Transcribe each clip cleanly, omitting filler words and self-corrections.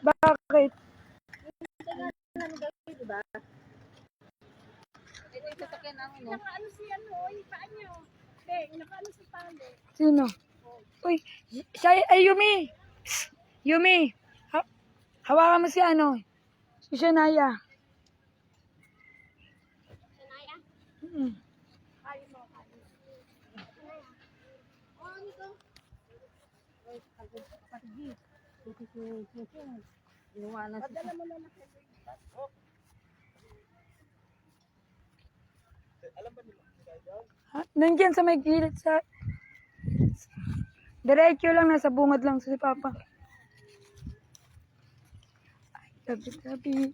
Bakit? Diba? Ito yung sasakyan namin, no? Nakaano si ano, yung paa niyo. Nakaano sa tali. Sino? Uy, ay Yumi! Yumi! Hawakan mo si ano? Si Shania. Sanaya? Kayo mo, kayo. Sanaya. Oh, ano to? Uy, kapatid. Inuwanan siya. Padala mo na na kayo. Alam ba nila? Nandiyan sa may gilid sa... Diretso lang, nasa bungad lang si Papa. Ay, tabi-tabi.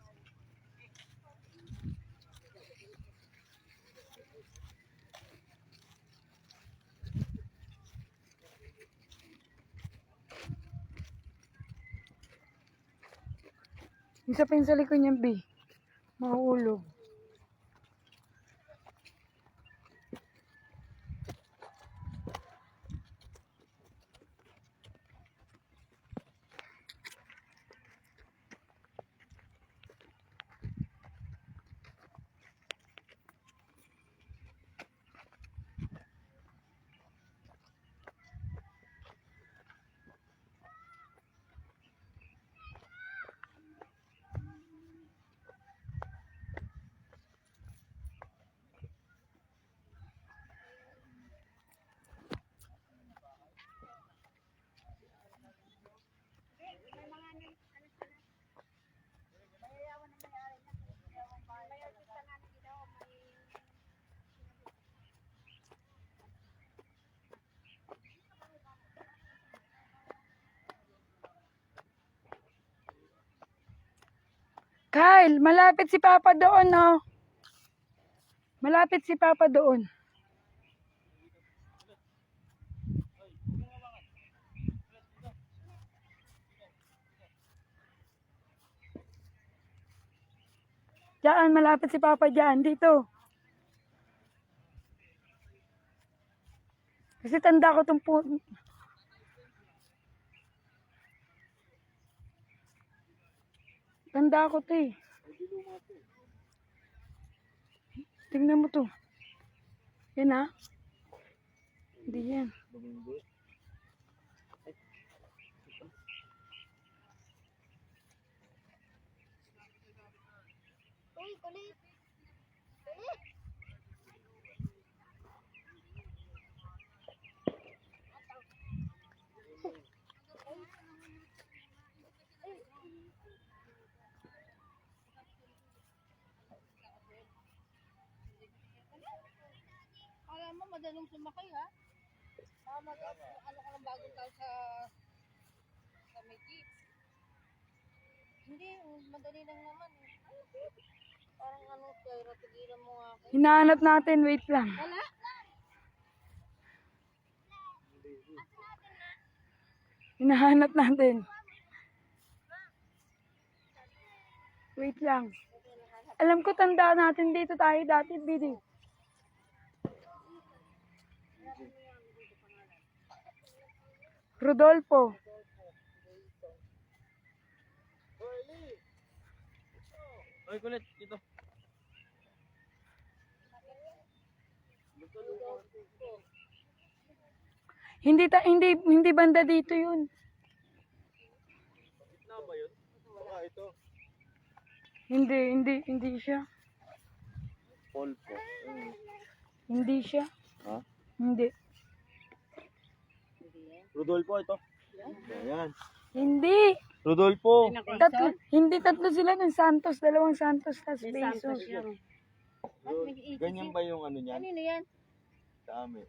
Isa pa yung sa likod niyan, B. Mahulog. Kyle, malapit si Papa doon, no? Malapit si Papa doon. Diyan, malapit si Papa diyan, dito. Kasi tanda ko itong Tanda ko ito eh. Tingnan mo to. Yan ha. Hindi yan. Uy, kulit. Alam mo, madaling sumakay, ha? Ano ka lang bagong tao sa may jeep. Hindi, madali lang naman. Parang ano, kaya tigilan mo nga ako. Hinahanap natin, wait lang. Wala? Hinahanap natin. Wait lang. Alam ko tanda natin dito tayo dati, Bidi. Rodolfo. Oy, kulit, dito. Hindi banda dito 'yun. Gitna ba yun? Baka ito. Hindi siya. Polpo. Hindi siya. Ha? Hindi. Rodolfo ito. Ayan. Hindi. Rodolfo. Tatlo sila ng Santos, dalawang Santos tas Bezos. Ganyan ba yung ano niyan? Kanino yan? Sa amin.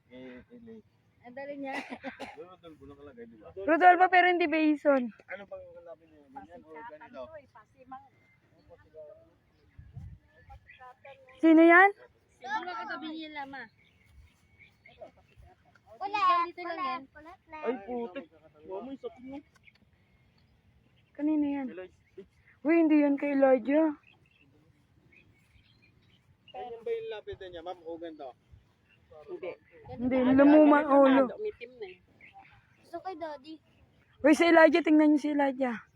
Ang dali niya. Rodolfo nakalagay, di ba? Rodolfo pero hindi Bezos. Ano bang hanapin niyo? Ganyan o ganito? Sino yan? Sino nga katabi niya lama? Wala. Dito lang yan. Ay, putik. Huwag mo yung sakit mo. Kanino yan? Uy, hindi yan kay Elijah. Ganyan ba yung lapitan niya, ma'am? O ganito? Hindi, lumuma ulo. Umitim na eh. Gusto kay daddy. Uy, si Elijah, tingnan niyo si Elijah.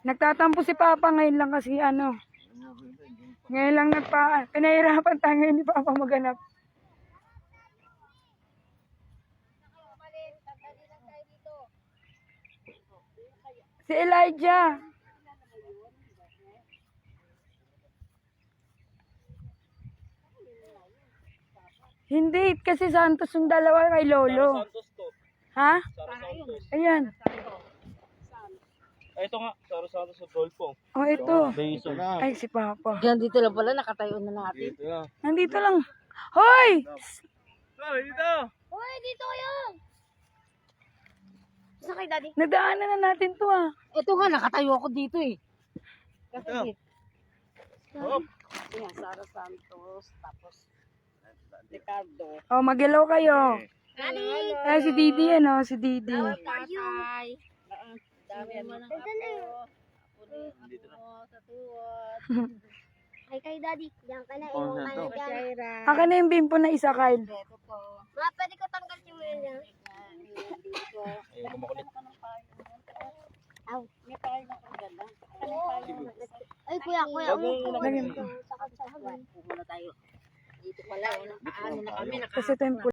Nagtatampo si Papa ngayon lang kasi ano. Ngayon lang pinahirapan tayo ngayon ni Papa maghanap. Si Elijah. Hindi, kasi Santos yung dalawa kay Lolo. Santos to. Ha? Saro Santos. Ayan. Ay, ito nga. Saro Santos sa Dolpho. Oh, ito. Basin. Ay, si Papa. Diyan dito lang pala, nakatayo na natin. Dito na. Nandito lang. Hoy! Oh, dito. Uy, dito kayo! Saan kay daddy? Nadaanan na natin to ah. Ito nga, nakatayo ako dito eh. Kasi Ito. dito. Hop. Yan, Sara Santos, tapos Ricardo. Oh, mag-hello kayo. Daddy! Ay, si Didi yan oh, si Didi. Tatay. Dami naman ang ako. Dito na. Sa tuwad. Kay Daddy, diyan ka na. Oh, Iwan ka na saan to? dyan. Jaira. Akin na yung bimpo na isa, Kyle. Ito po. Ma, pwede ko tanggal yung ulo niya. Dito. Ayun, kumakulit. Aw. May tayo na kung ganda. Ay, kuya. Huwag mong Lagyan Sakot sa hagin. Pumunta tayo. Dito pala. Ano na kami. Kasi ito yung